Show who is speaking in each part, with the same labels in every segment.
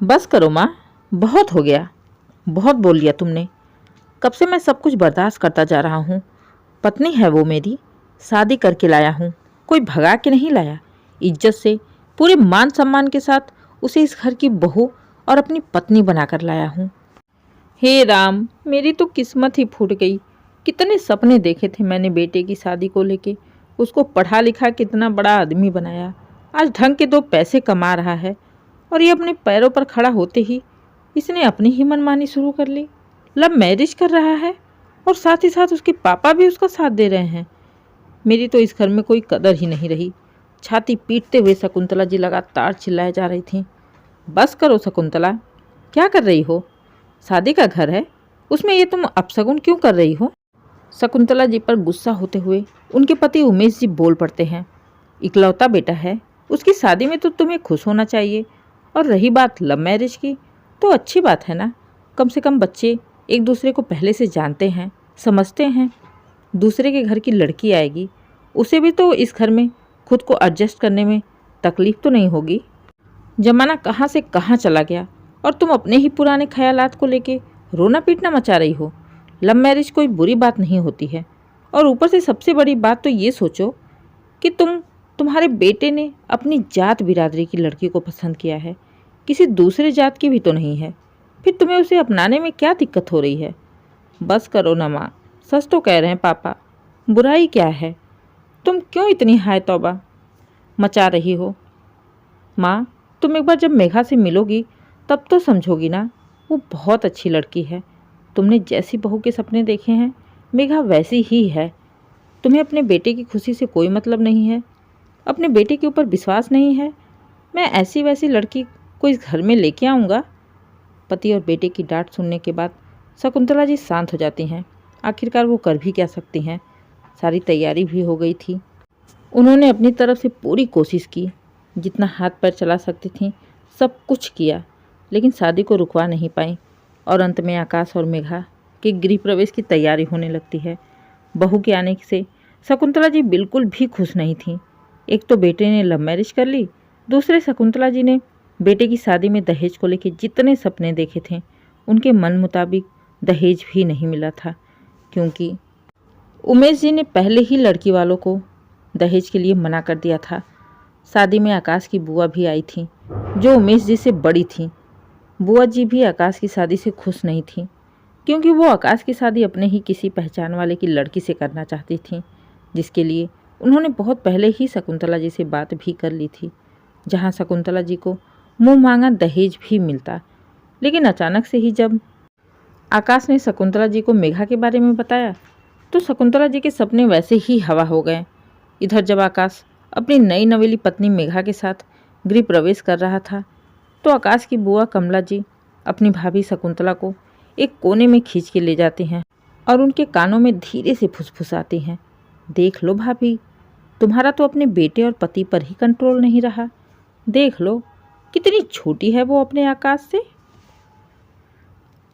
Speaker 1: बस करो माँ, बहुत हो गया। बहुत बोल लिया तुमने। कब से मैं सब कुछ बर्दाश्त करता जा रहा हूँ। पत्नी है वो मेरी, शादी करके लाया हूँ, कोई भगा के नहीं लाया। इज्जत से, पूरे मान सम्मान के साथ उसे इस घर की बहू और अपनी पत्नी बनाकर लाया हूँ। हे राम, मेरी तो किस्मत ही फूट गई। कितने सपने देखे थे मैंने बेटे की शादी को लेके। उसको पढ़ा लिखा कितना बड़ा आदमी बनाया, आज ढंग के 2 पैसे कमा रहा है, और ये अपने पैरों पर खड़ा होते ही इसने अपनी ही मनमानी शुरू कर ली। लव मैरिज कर रहा है और साथ ही साथ उसके पापा भी उसका साथ दे रहे हैं। मेरी तो इस घर में कोई कदर ही नहीं रही। छाती पीटते हुए शकुंतला जी लगातार चिल्लाए जा रही थीं। बस करो शकुंतला, क्या कर रही हो? शादी का घर है, उसमें ये तुम अपशगुन क्यों कर रही हो? शकुंतला जी पर गुस्सा होते हुए उनके पति उमेश जी बोल पड़ते हैं। इकलौता बेटा है, उसकी शादी में तो तुम्हें खुश होना चाहिए। और रही बात लव मैरिज की, तो अच्छी बात है ना। कम से कम बच्चे एक दूसरे को पहले से जानते हैं, समझते हैं। दूसरे के घर की लड़की आएगी, उसे भी तो इस घर में खुद को एडजस्ट करने में तकलीफ तो नहीं होगी। जमाना कहाँ से कहाँ चला गया और तुम अपने ही पुराने ख्यालात को लेके रोना पीटना मचा रही हो। लव मैरिज कोई बुरी बात नहीं होती है। और ऊपर से सबसे बड़ी बात तो ये सोचो कि तुम्हारे बेटे ने अपनी जात बिरादरी की लड़की को पसंद किया है, किसी दूसरे जात की भी तो नहीं है। फिर तुम्हें उसे अपनाने में क्या दिक्कत हो रही है? बस करो ना माँ, सच तो कह रहे हैं पापा, बुराई क्या है? तुम क्यों इतनी हाय तौबा मचा रही हो? माँ, तुम एक बार जब मेघा से मिलोगी तब तो समझोगी ना, वो बहुत अच्छी लड़की है। तुमने जैसी बहू के सपने देखे हैं, मेघा वैसी ही है। तुम्हें अपने बेटे की खुशी से कोई मतलब नहीं है, अपने बेटे के ऊपर विश्वास नहीं है। मैं ऐसी वैसी लड़की को इस घर में लेके आऊँगा? पति और बेटे की डांट सुनने के बाद शकुंतला जी शांत हो जाती हैं। आखिरकार वो कर भी क्या सकती हैं। सारी तैयारी भी हो गई थी। उन्होंने अपनी तरफ से पूरी कोशिश की, जितना हाथ पैर चला सकती थीं सब कुछ किया, लेकिन शादी को रुकवा नहीं पाई। और अंत में आकाश और मेघा के गृह प्रवेश की तैयारी होने लगती है। बहू के आने से शकुंतला जी बिल्कुल भी खुश नहीं थीं। एक तो बेटे ने लव मैरिज कर ली, दूसरे शकुंतला जी ने बेटे की शादी में दहेज को लेकर जितने सपने देखे थे उनके मन मुताबिक दहेज भी नहीं मिला था, क्योंकि उमेश जी ने पहले ही लड़की वालों को दहेज के लिए मना कर दिया था। शादी में आकाश की बुआ भी आई थी, जो उमेश जी से बड़ी थी। बुआ जी भी आकाश की शादी से खुश नहीं थी, क्योंकि वो आकाश की शादी अपने ही किसी पहचान वाले की लड़की से करना चाहती थी, जिसके लिए उन्होंने बहुत पहले ही शकुंतला जी से बात भी कर ली थी, जहाँ शकुंतला जी को मुँह मांगा दहेज भी मिलता। लेकिन अचानक से ही जब आकाश ने शकुंतला जी को मेघा के बारे में बताया, तो शकुंतला जी के सपने वैसे ही हवा हो गए। इधर जब आकाश अपनी नई नवेली पत्नी मेघा के साथ गृह प्रवेश कर रहा था, तो आकाश की बुआ कमला जी अपनी भाभी शकुंतला को एक कोने में खींच के ले जाती हैं और उनके कानों में धीरे से फुसफुसाती हैं, देख लो भाभी, तुम्हारा तो अपने बेटे और पति पर ही कंट्रोल नहीं रहा। देख लो कितनी छोटी है वो अपने आकाश से।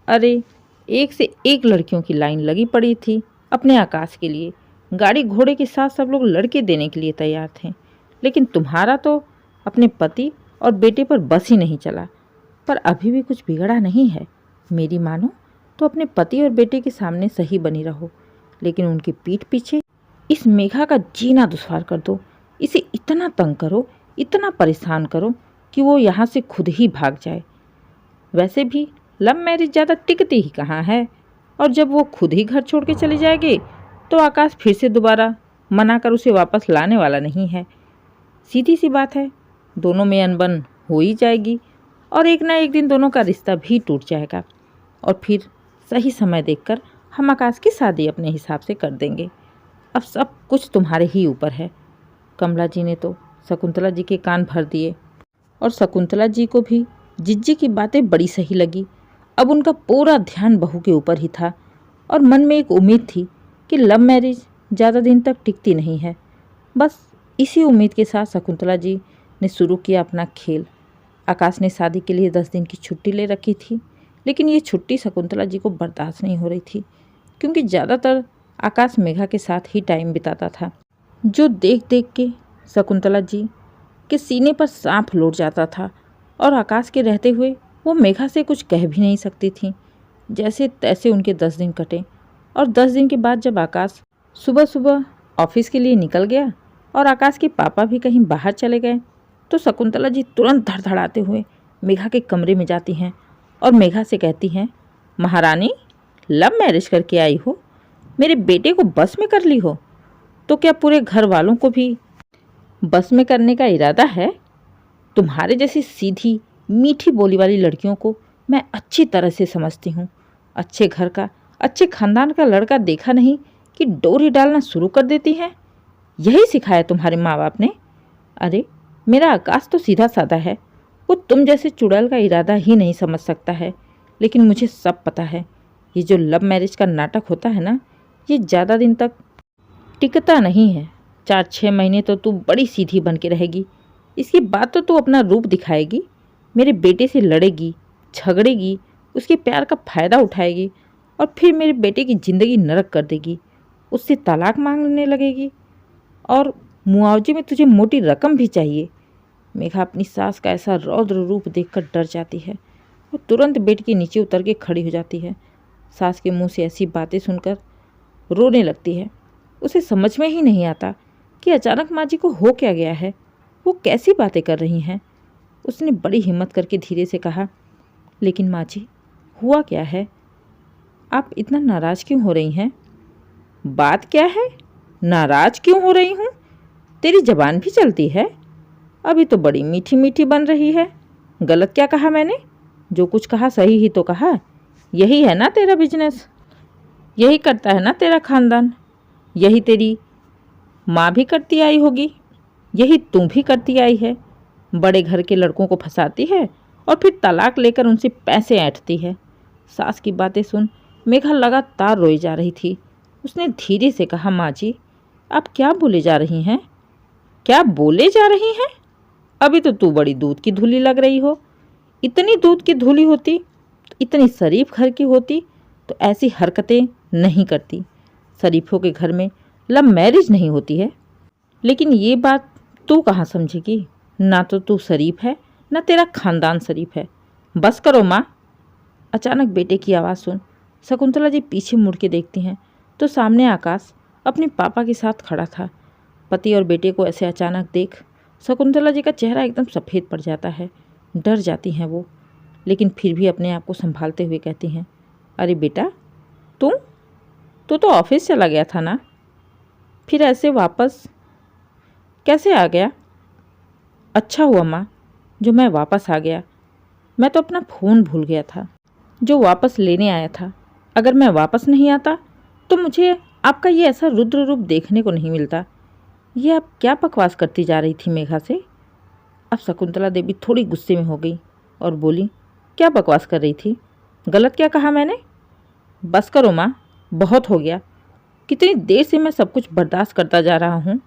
Speaker 1: अरे, एक से एक लड़कियों की लाइन लगी पड़ी थी अपने आकाश के लिए। गाड़ी घोड़े के साथ सब लोग लड़के देने के लिए तैयार थे, लेकिन तुम्हारा तो अपने पति और बेटे पर बस ही नहीं चला। पर अभी भी कुछ बिगड़ा नहीं है। मेरी मानो तो अपने पति और बेटे के सामने सही बनी रहो, लेकिन उनकी पीठ पीछे इस मेघा का जीना दुश्वार कर दो। इसे इतना तंग करो, इतना परेशान करो कि वो यहाँ से खुद ही भाग जाए। वैसे भी लव मैरिज ज़्यादा टिकती ही कहाँ है, और जब वो खुद ही घर छोड़ के चले जाएंगे तो आकाश फिर से दोबारा मना कर उसे वापस लाने वाला नहीं है। सीधी सी बात है, दोनों में अनबन हो ही जाएगी और एक ना एक दिन दोनों का रिश्ता भी टूट जाएगा। और फिर सही समय देखकर हम आकाश की शादी अपने हिसाब से कर देंगे। अब सब कुछ तुम्हारे ही ऊपर है। कमला जी ने तो शकुंतला जी के कान भर दिए, और शकुंतला जी को भी जिज्जी की बातें बड़ी सही लगी। अब उनका पूरा ध्यान बहू के ऊपर ही था, और मन में एक उम्मीद थी कि लव मैरिज ज़्यादा दिन तक टिकती नहीं है। बस इसी उम्मीद के साथ शकुंतला जी ने शुरू किया अपना खेल। आकाश ने शादी के लिए 10 दिन की छुट्टी ले रखी थी, लेकिन ये छुट्टी शकुंतला जी को बर्दाश्त नहीं हो रही थी, क्योंकि ज़्यादातर आकाश मेघा के साथ ही टाइम बिताता था, जो देख देख के शकुंतला जी के सीने पर सांप लौट जाता था। और आकाश के रहते हुए वो मेघा से कुछ कह भी नहीं सकती थी। जैसे तैसे उनके 10 दिन कटे और 10 दिन के बाद जब आकाश सुबह सुबह ऑफिस के लिए निकल गया और आकाश के पापा भी कहीं बाहर चले गए, तो शकुंतला जी तुरंत धड़धड़ाते हुए मेघा के कमरे में जाती हैं और मेघा से कहती हैं, महारानी, लव मैरिज करके आई हो, मेरे बेटे को बस में कर ली हो, तो क्या पूरे घर वालों को भी बस में करने का इरादा है? तुम्हारे जैसी सीधी मीठी बोली वाली लड़कियों को मैं अच्छी तरह से समझती हूँ। अच्छे घर का, अच्छे खानदान का लड़का देखा नहीं कि डोरी डालना शुरू कर देती है। यही सिखाया तुम्हारे माँ बाप ने? अरे मेरा आकाश तो सीधा साधा है, वो तुम जैसे चुड़ैल का इरादा ही नहीं समझ सकता है। लेकिन मुझे सब पता है, ये जो लव मैरिज का नाटक होता है ना, ये ज़्यादा दिन तक टिकता नहीं है। 4-6 महीने तो तू बड़ी सीधी बन के रहेगी, इसके बाद तो तू अपना रूप दिखाएगी, मेरे बेटे से लड़ेगी, झगड़ेगी, उसके प्यार का फ़ायदा उठाएगी और फिर मेरे बेटे की ज़िंदगी नरक कर देगी, उससे तलाक मांगने लगेगी और मुआवजे में तुझे मोटी रकम भी चाहिए। मेघा अपनी सास का ऐसा रौद्र रूप देखकर डर जाती है और तुरंत बेड के नीचे उतर के खड़ी हो जाती है। सास के मुंह से ऐसी बातें सुनकर रोने लगती है। उसे समझ में ही नहीं आता कि अचानक माँ जी को हो क्या गया है, वो कैसी बातें कर रही हैं। उसने बड़ी हिम्मत करके धीरे से कहा, लेकिन माँ जी, हुआ क्या है? आप इतना नाराज़ क्यों हो रही हैं? बात क्या है? नाराज़ क्यों हो रही हूँ? तेरी ज़बान भी चलती है? अभी तो बड़ी मीठी मीठी बन रही है। गलत क्या कहा मैंने? जो कुछ कहा सही ही तो कहा। यही है ना तेरा बिजनेस, यही करता है ना तेरा खानदान, यही तेरी माँ भी करती आई होगी, यही तू भी करती आई है। बड़े घर के लड़कों को फंसाती है और फिर तलाक लेकर उनसे पैसे ऐंठती है। सास की बातें सुन मेघा लगातार रोई जा रही थी। उसने धीरे से कहा, माँ जी, आप क्या बोले जा रही हैं? क्या बोले जा रही हैं? अभी तो तू बड़ी दूध की धुली लग रही हो। इतनी दूध की धुली होती, इतनी शरीफ घर की होती तो ऐसी हरकतें नहीं करती। शरीफों के घर में लव मैरिज नहीं होती है। लेकिन ये बात तू कहाँ समझेगी? ना तो तू शरीफ है, ना तेरा खानदान शरीफ है। बस करो माँ। अचानक बेटे की आवाज़ सुन शकुंतला जी पीछे मुड़ के देखती हैं तो सामने आकाश अपने पापा के साथ खड़ा था। पति और बेटे को ऐसे अचानक देख शकुंतला जी का चेहरा एकदम सफ़ेद पड़ जाता है। डर जाती हैं वो, लेकिन फिर भी अपने आप को संभालते हुए कहती हैं, अरे बेटा, तू तो ऑफिस चला गया था ना, फिर ऐसे वापस कैसे आ गया? अच्छा हुआ माँ जो मैं वापस आ गया। मैं तो अपना फ़ोन भूल गया था जो वापस लेने आया था। अगर मैं वापस नहीं आता तो मुझे आपका ये ऐसा रुद्र रूप देखने को नहीं मिलता। ये आप क्या बकवास करती जा रही थी मेघा से? अब शकुंतला देवी थोड़ी गुस्से में हो गई और बोली, क्या बकवास कर रही थी? गलत क्या कहा मैंने? बस करो माँ, बहुत हो गया। कितनी देर से मैं सब कुछ बर्दाश्त करता जा रहा हूँ।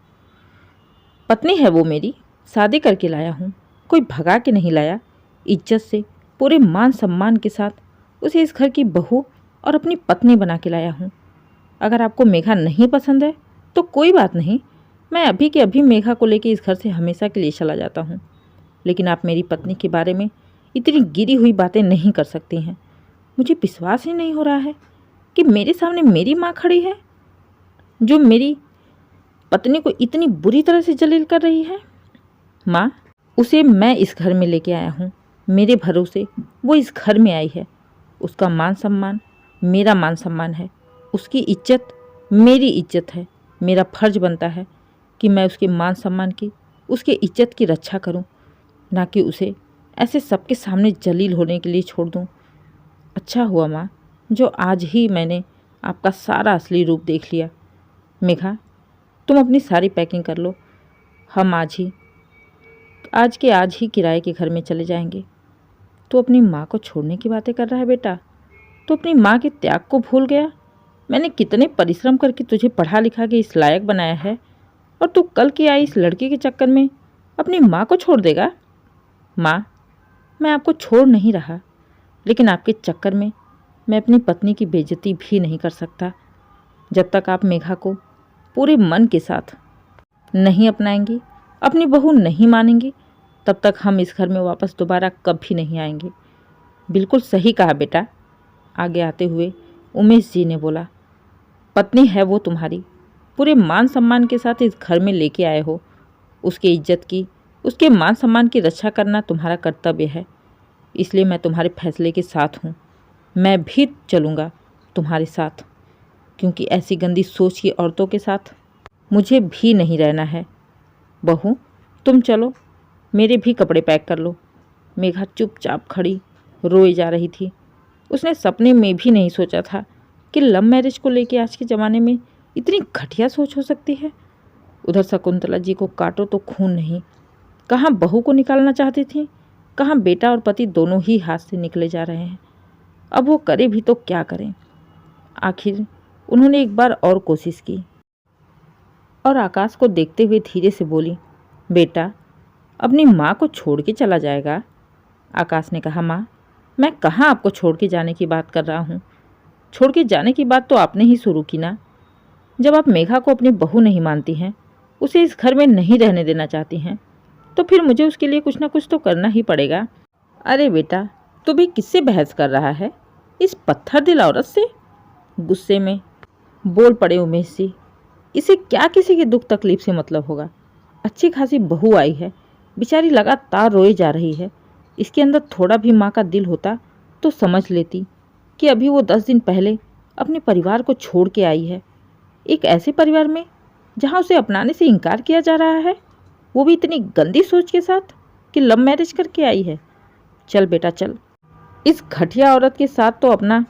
Speaker 1: पत्नी है वो मेरी, शादी करके लाया हूँ, कोई भगा के नहीं लाया। इज्जत से, पूरे मान सम्मान के साथ उसे इस घर की बहू और अपनी पत्नी बना के लाया हूँ। अगर आपको मेघा नहीं पसंद है तो कोई बात नहीं, मैं अभी के अभी मेघा को लेकर इस घर से हमेशा के लिए चला जाता हूँ। लेकिन आप मेरी पत्नी के बारे में इतनी गिरी हुई बातें नहीं कर सकती हैं। मुझे विश्वास ही नहीं हो रहा है कि मेरे सामने मेरी माँ खड़ी है जो मेरी पत्नी को इतनी बुरी तरह से जलील कर रही है। माँ, उसे मैं इस घर में लेके आया हूँ, मेरे भरोसे वो इस घर में आई है। उसका मान सम्मान मेरा मान सम्मान है, उसकी इज्जत मेरी इज्जत है। मेरा फर्ज बनता है कि मैं उसके मान सम्मान की, उसके इज्जत की रक्षा करूं, ना कि उसे ऐसे सबके सामने जलील होने के लिए छोड़ दूं। अच्छा हुआ माँ जो आज ही मैंने आपका सारा असली रूप देख लिया। मेघा, तुम अपनी सारी पैकिंग कर लो, हम आज के आज ही किराए के घर में चले जाएंगे। तू अपनी माँ को छोड़ने की बातें कर रहा है बेटा? तू अपनी माँ के त्याग को भूल गया? मैंने कितने परिश्रम करके तुझे पढ़ा लिखा के इस लायक बनाया है और तू कल की आई इस लड़की के चक्कर में अपनी माँ को छोड़ देगा? माँ, मैं आपको छोड़ नहीं रहा, लेकिन आपके चक्कर में मैं अपनी पत्नी की बेइज्जती भी नहीं कर सकता। जब तक आप मेघा को पूरे मन के साथ नहीं अपनाएंगी, अपनी बहू नहीं मानेंगी, तब तक हम इस घर में वापस दोबारा कभी नहीं आएंगे। बिल्कुल सही कहा बेटा। आगे आते हुए उमेश जी ने बोला, पत्नी है वो तुम्हारी, पूरे मान सम्मान के साथ इस घर में लेके आए हो। उसकी इज्जत की, उसके मान सम्मान की रक्षा करना तुम्हारा कर्तव्य है। इसलिए मैं तुम्हारे फैसले के साथ हूँ। मैं भी चलूँगा तुम्हारे साथ, क्योंकि ऐसी गंदी सोच की औरतों के साथ मुझे भी नहीं रहना है। बहू, तुम चलो, मेरे भी कपड़े पैक कर लो। मेघा चुपचाप खड़ी रोए जा रही थी। उसने सपने में भी नहीं सोचा था कि लव मैरिज को लेके आज के ज़माने में इतनी घटिया सोच हो सकती है। उधर शकुंतला जी को काटो तो खून नहीं, कहाँ बहू को निकालना चाहती थी, कहाँ बेटा और पति दोनों ही हाथ से निकले जा रहे हैं। अब वो करे भी तो क्या करें। आखिर उन्होंने एक बार और कोशिश की और आकाश को देखते हुए धीरे से बोली, बेटा, अपनी माँ को छोड़ के चला जाएगा? आकाश ने कहा, माँ, मैं कहाँ आपको छोड़ के जाने की बात कर रहा हूँ। छोड़ के जाने की बात तो आपने ही शुरू की ना। जब आप मेघा को अपनी बहू नहीं मानती हैं, उसे इस घर में नहीं रहने देना चाहती हैं, तो फिर मुझे उसके लिए कुछ ना कुछ तो करना ही पड़ेगा। अरे बेटा, तू भी किससे बहस कर रहा है? इस पत्थर दिल औरत से? गुस्से में बोल पड़े उमेश जी। इसे क्या किसी के दुख तकलीफ से मतलब होगा? अच्छी खासी बहू आई है, बेचारी लगातार रोए जा रही है। इसके अंदर थोड़ा भी माँ का दिल होता तो समझ लेती कि अभी वो 10 दिन पहले अपने परिवार को छोड़ के आई है, एक ऐसे परिवार में जहाँ उसे अपनाने से इनकार किया जा रहा है, वो भी इतनी गंदी सोच के साथ कि लव मैरिज करके आई है। चल बेटा चल, इस घटिया औरत के साथ तो अपना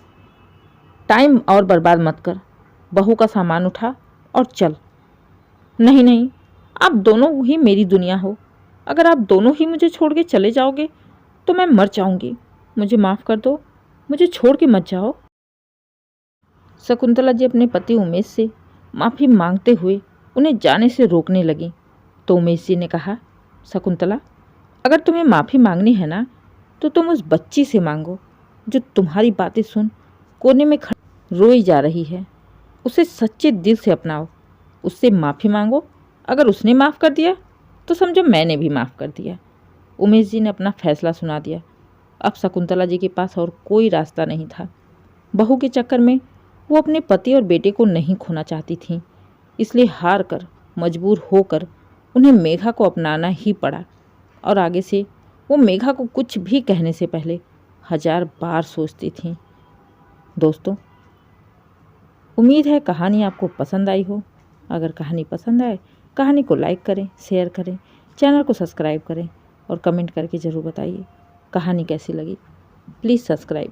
Speaker 1: टाइम और बर्बाद मत कर। बहू का सामान उठा और चल। नहीं नहीं, आप दोनों ही मेरी दुनिया हो। अगर आप दोनों ही मुझे छोड़ के चले जाओगे तो मैं मर जाऊंगी। मुझे माफ़ कर दो, मुझे छोड़ के मत जाओ। शकुंतला जी अपने पति उमेश से माफ़ी मांगते हुए उन्हें जाने से रोकने लगी तो उमेश जी ने कहा, शकुंतला, अगर तुम्हें माफ़ी मांगनी है ना तो तुम उस बच्ची से मांगो जो तुम्हारी बातें सुन कोने में खड़ी रोई जा रही है। उसे सच्चे दिल से अपनाओ, उससे माफ़ी मांगो। अगर उसने माफ़ कर दिया तो समझो मैंने भी माफ़ कर दिया। उमेश जी ने अपना फैसला सुना दिया। अब शकुंतला जी के पास और कोई रास्ता नहीं था। बहू के चक्कर में वो अपने पति और बेटे को नहीं खोना चाहती थीं, इसलिए हार कर, मजबूर होकर उन्हें मेघा को अपनाना ही पड़ा। और आगे से वो मेघा को कुछ भी कहने से पहले 1000 बार सोचती थीं। दोस्तों, उम्मीद है कहानी आपको पसंद आई हो। अगर कहानी पसंद आए, कहानी को लाइक करें, शेयर करें, चैनल को सब्सक्राइब करें और कमेंट करके ज़रूर बताइए कहानी कैसी लगी। Please subscribe.